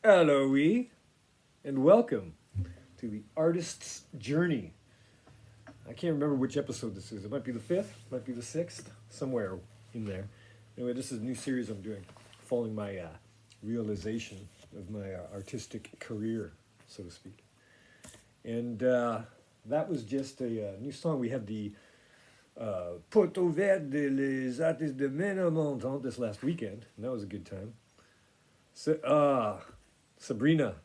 Hello, and welcome to the Artist's Journey. I can't remember which episode this is. It might be the fifth, might be the sixth, somewhere in there. Anyway, this is a new series I'm doing, following my realization of my artistic career, so to speak. And that was just a new song. We had the Poteau Vert les Artistes de Ménilmontant this last weekend, and that was a good time. So, Sabrina,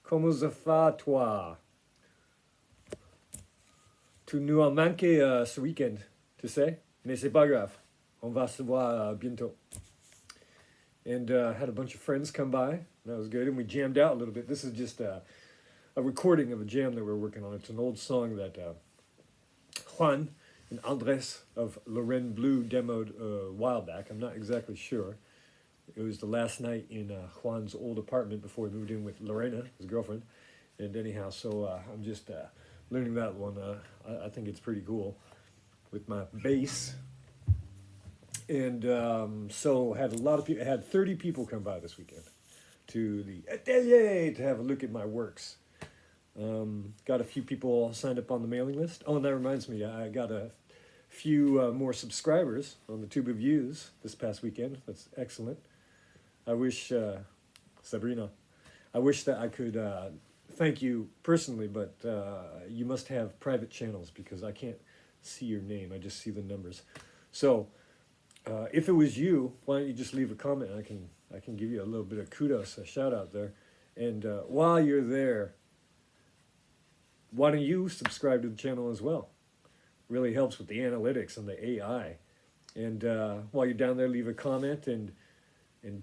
comment ça va toi? Tu nous as manqué ce week-end, tu sais? Mais c'est pas grave. On va se voir bientôt. And had a bunch of friends come by. That was good. And we jammed out a little bit. This is just a recording of a jam that we're working on. It's an old song that Juan and Andres of Lorraine Blue demoed a while back. I'm not exactly sure. It was the last night in Juan's old apartment before he moved in with Lorena, his girlfriend. And anyhow, so I'm just learning that one. I think it's pretty cool with my bass. And so had a lot of people, had 30 people come by this weekend to the atelier to have a look at my works. Got a few people signed up on the mailing list. Oh, and that reminds me, I got a few more subscribers on the Tube of Views this past weekend. That's excellent. I wish, Sabrina, I wish that I could thank you personally, but you must have private channels because I can't see your name. I just see the numbers. So if it was you, why don't you just leave a comment? I can give you a little bit of kudos, a shout out there. And while you're there, why don't you subscribe to the channel as well? Really helps with the analytics and the AI. And while you're down there, leave a comment and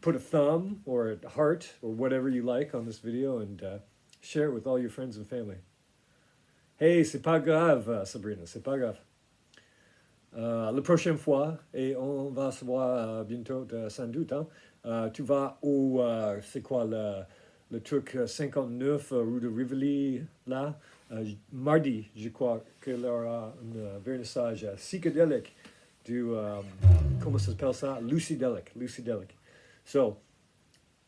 put a thumb or a heart or whatever you like on this video and share it with all your friends and family. Hey, c'est pas grave, Sabrina, c'est pas grave. La prochaine fois, et on va se voir bientôt sans doute, hein. Tu vas au, c'est quoi le truc 59 rue de Rivoli, là, mardi, je crois qu'il y aura un vernissage psychédélique du, comment ça s'appelle ça? Lucydelic. So,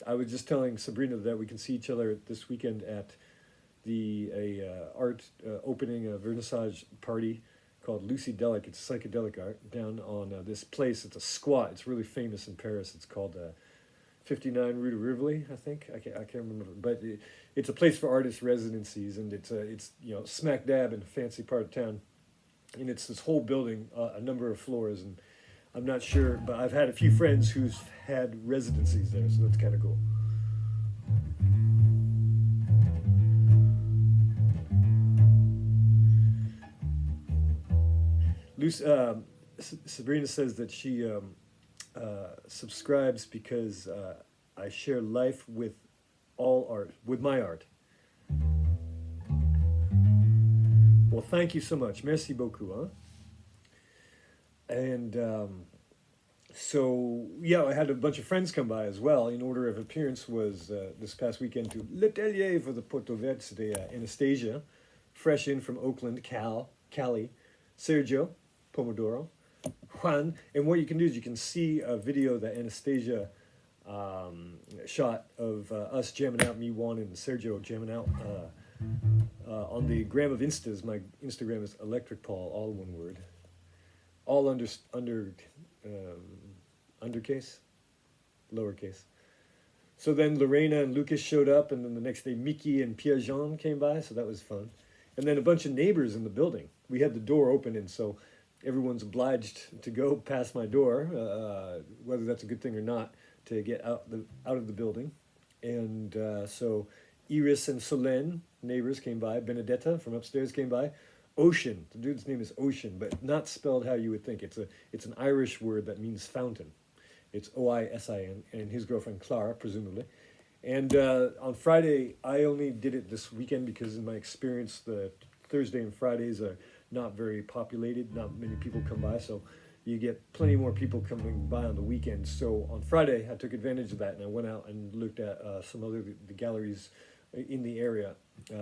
I was just telling Sabrina that we can see each other this weekend at the art opening vernissage party called Lucydelic. It's psychedelic art down on this place. It's a squat. It's really famous in Paris. It's called 59 Rue de Rivoli, I think. I can't remember, but it's a place for artist residencies, and it's smack dab in a fancy part of town, and it's this whole building, a number of floors, and I'm not sure, but I've had a few friends who's had residencies there, so that's kind of cool. Sabrina says that she subscribes because I share life with all art, with my art. Well, thank you so much. Merci beaucoup. Huh? And so, yeah, I had a bunch of friends come by as well. In order of appearance was this past weekend to L'Atelier for the Poteau Vert. C'était Anastasia, fresh in from Oakland, Cali, Sergio, Pomodoro, Juan. And what you can do is you can see a video that Anastasia shot of us jamming out, me, Juan, and Sergio jamming out on the gram of Instas. My Instagram is Electric Paul, all one word. All undercase, lowercase. So then Lorena and Lucas showed up, and then the next day Mickey and Pierre-Jean came by, so that was fun. And then a bunch of neighbors in the building. We had the door open, and so everyone's obliged to go past my door, whether that's a good thing or not, to get out of the building. And so Iris and Solène, neighbors, came by. Benedetta from upstairs came by. Ocean, the dude's name is Ocean, but not spelled how you would think. It's an Irish word that means fountain. It's Oisin, and his girlfriend Clara, presumably. And on Friday, I only did it this weekend because in my experience, the Thursday and Fridays are not very populated. Not many people come by, so you get plenty more people coming by on the weekend. So on Friday, I took advantage of that, and I went out and looked at some other the galleries in the area,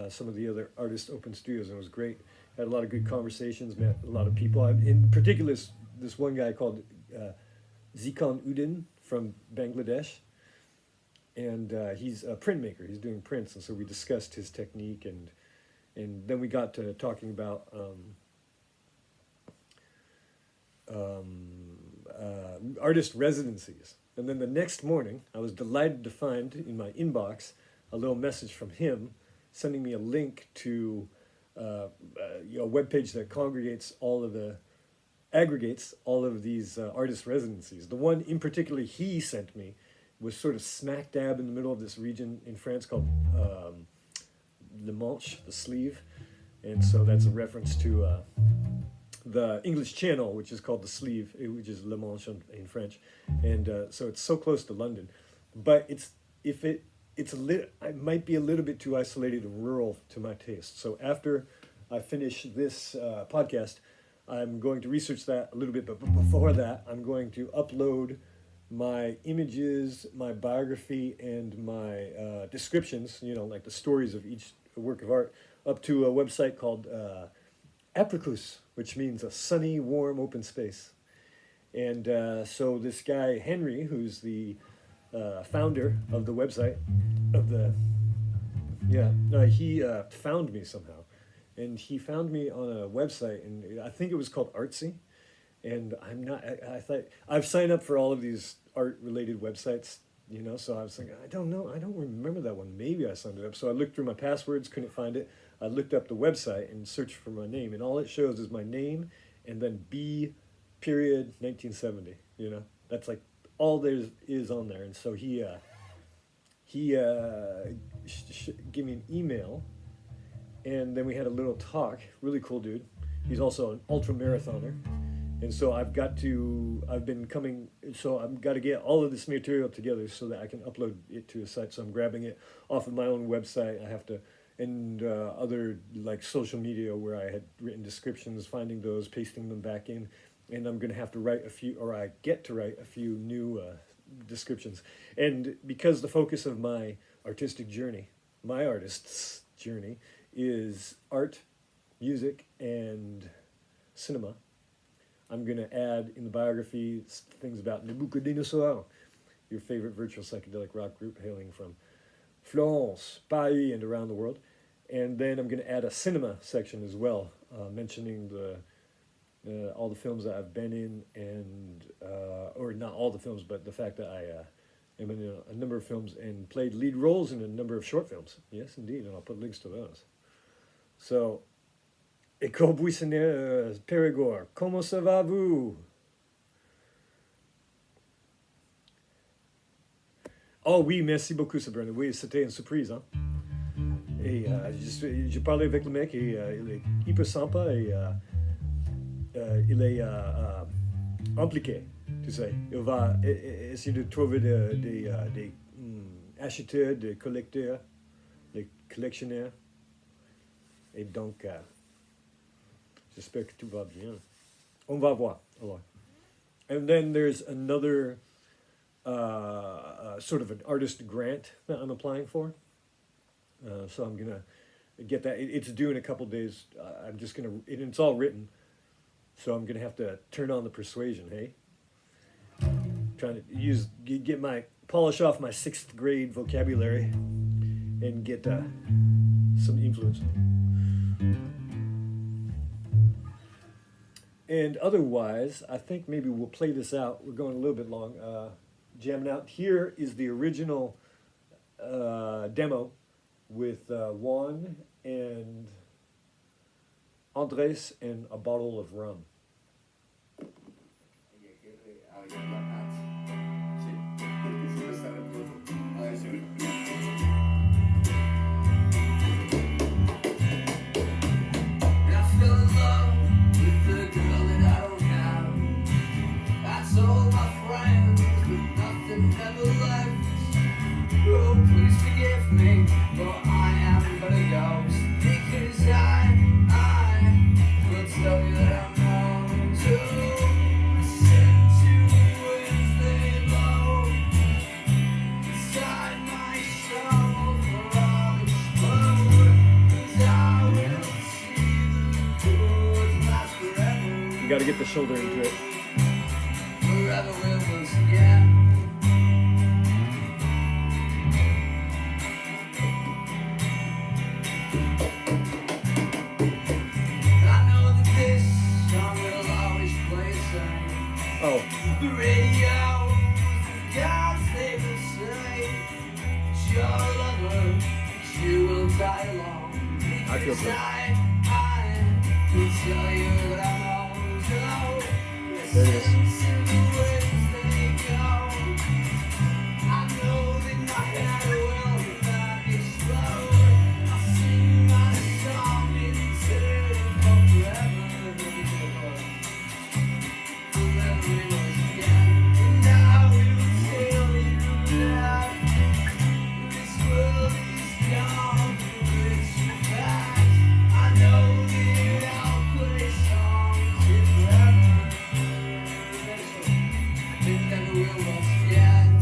some of the other artist open studios, and it was great. Had a lot of good conversations, met a lot of people. In particular, this one guy called Zikon Udin from Bangladesh. and he's a printmaker. He's doing prints, and so we discussed his technique, and then we got to talking about artist residencies. And then the next morning, I was delighted to find in my inbox a little message from him sending me a link to a webpage that aggregates all of these artist residencies. The one in particular he sent me was sort of smack dab in the middle of this region in France called Le Manche, the sleeve. And so that's a reference to the English Channel, which is called the sleeve, which is Le Manche in French. And so it's so close to London. But it might be a little bit too isolated and rural to my taste. So after I finish this podcast, I'm going to research that a little bit. But before that, I'm going to upload my images, my biography, and my descriptions, like the stories of each work of art, up to a website called Apricus, which means a sunny, warm, open space. And so this guy, Henry, who's the founder of the website, he found me somehow. And he found me on a website, and I think it was called Artsy. And I thought, I've signed up for all of these art-related websites, so I was thinking, I don't know, I don't remember that one. Maybe I signed it up. So I looked through my passwords, couldn't find it. I looked up the website and searched for my name, and all it shows is my name and then B period 1970. That's like all there is on there. And so he gave me an email, and then we had a little talk. Really cool dude. He's also an ultra marathoner. And so I've got to get all of this material together so that I can upload it to a site. So I'm grabbing it off of my own website. I have to, and other like social media where I had written descriptions, finding those, pasting them back in. And I'm going to have to write I get to write a few new descriptions. And because the focus of my artist's journey is art, music, and cinema, I'm going to add in the biography things about Nabucodonosor, your favorite virtual psychedelic rock group hailing from Florence, Paris, and around the world. And then I'm going to add a cinema section as well, mentioning all the films that I've been in, and or not all the films, but the fact that I am in a number of films and played lead roles in a number of short films. Yes, indeed, and I'll put links to those. So, École Buissonnière Périgord, comment ça va vous? Oh oui, merci beaucoup Sabrina. Oui, c'était une surprise. Hein? Et j'ai parlé avec le mec et il est hyper sympa et il est impliqué, tu sais. Il va essayer de trouver des acheteurs, des collecteurs, des collectionneurs. Et donc, j'espère que tout va bien. On va voir. And then there's another sort of an artist grant that I'm applying for. So I'm going to get that. It's due in a couple days. I'm just going to, it's all written. So I'm going to have to turn on the persuasion, hey? Trying to polish off my 6th grade vocabulary and get some influence. And otherwise, I think maybe we'll play this out. We're going a little bit long, jamming out. Here is the original demo with Juan and Andres and a bottle of rum. Got to get the shoulder into it. I feel good. There it is.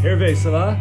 Hervé, ça va?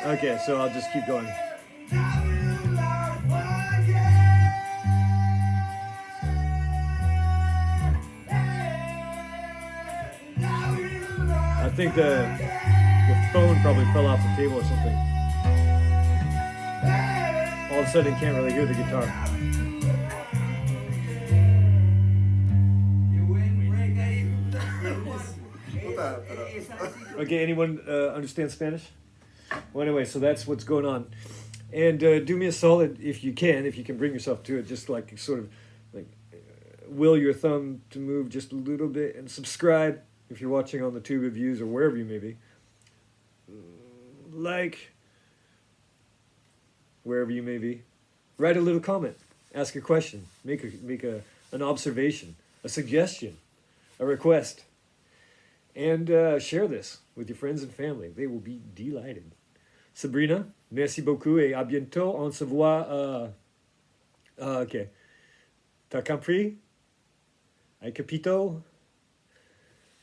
Okay, so I'll just keep going. I think the phone probably fell off the table or something. All of a sudden, can't really hear the guitar. Okay, anyone understand Spanish? Well, anyway, so that's what's going on. And do me a solid if you can bring yourself to it, just like sort of like will your thumb to move just a little bit, and subscribe if you're watching on the Tube of Views or wherever you may be. Like wherever you may be. Write a little comment, ask a question, make an observation, a suggestion, a request, and share this with your friends and family. They will be delighted. Sabrina, merci beaucoup et à bientôt. On se voit. Ok. T'as compris? Ay capito?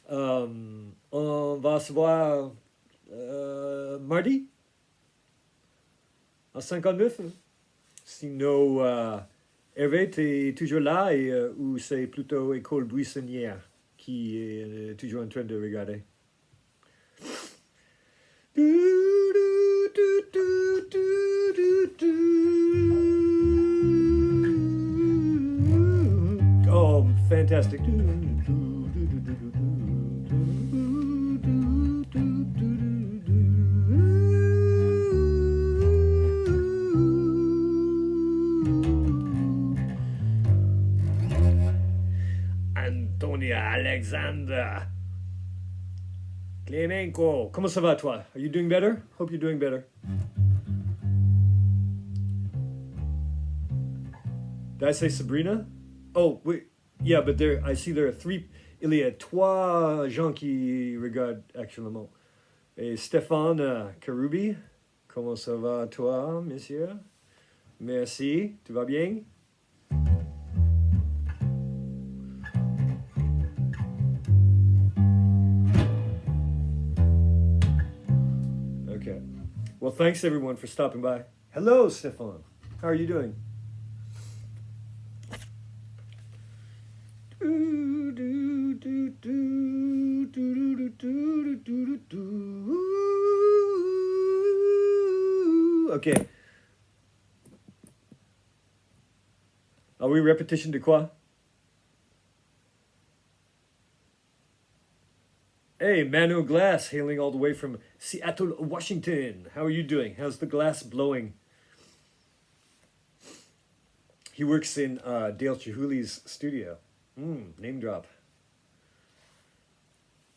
On va se voir mardi à 59. Sinon, Hervé, t'es toujours là ou c'est plutôt École Buissonnière qui est toujours en train de regarder? Oh, fantastic. Antonia Alexander. Clemenco, comment ça va toi? Are you doing better? Hope you're doing better. Did I say Sabrina? Oh, wait. Yeah, but I see there are three. Il y a trois gens qui regardent actuellement. Et Stéphane Karoubi, comment ça va toi, monsieur? Merci, tu vas bien? Okay. Well, thanks everyone for stopping by. Hello, Stéphane. How are you doing? Okay. Are we repetition de quoi? Hey, Manu Glass, hailing all the way from Seattle, Washington. How are you doing? How's the glass blowing He works in Dale Chihuli's studio. Name drop.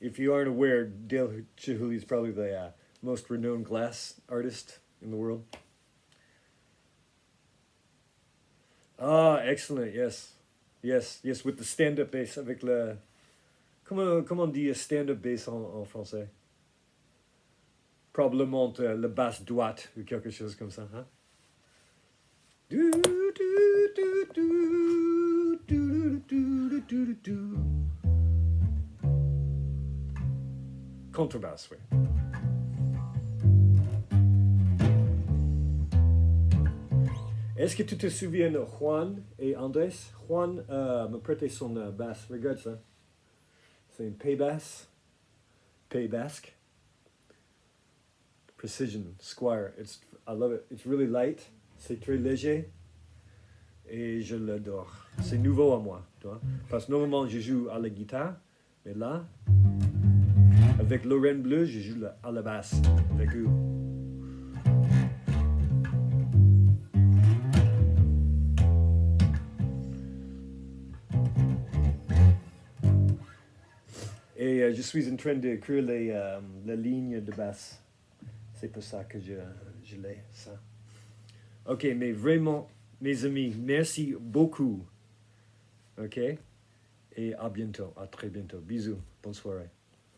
If you aren't aware, Dale Chihuly is probably the most renowned glass artist in the world. Ah, excellent, yes. Yes, with the stand-up bass, avec le... Comment on dit stand-up bass en français? Probablement le basse droite ou quelque chose comme ça, hein? Contrebasse, oui. Est-ce que tu te souviens de Juan et Andrés? Juan me prêtait son basse. Regarde ça. C'est une pay bass. Pay basque. Precision, Squire. I love it. It's really light. C'est très léger. Et je l'adore. C'est nouveau à moi. Tu vois? Parce que normalement, je joue à la guitare. Mais là, avec Lorraine Bleu, je joue à la basse. Avec eux. Et je suis en train d'écrire les lignes de basse. C'est pour ça que je l'ai, ça. Ok, mais vraiment, mes amis, merci beaucoup. Ok? Et à bientôt, à très bientôt. Bisous, bonne soirée.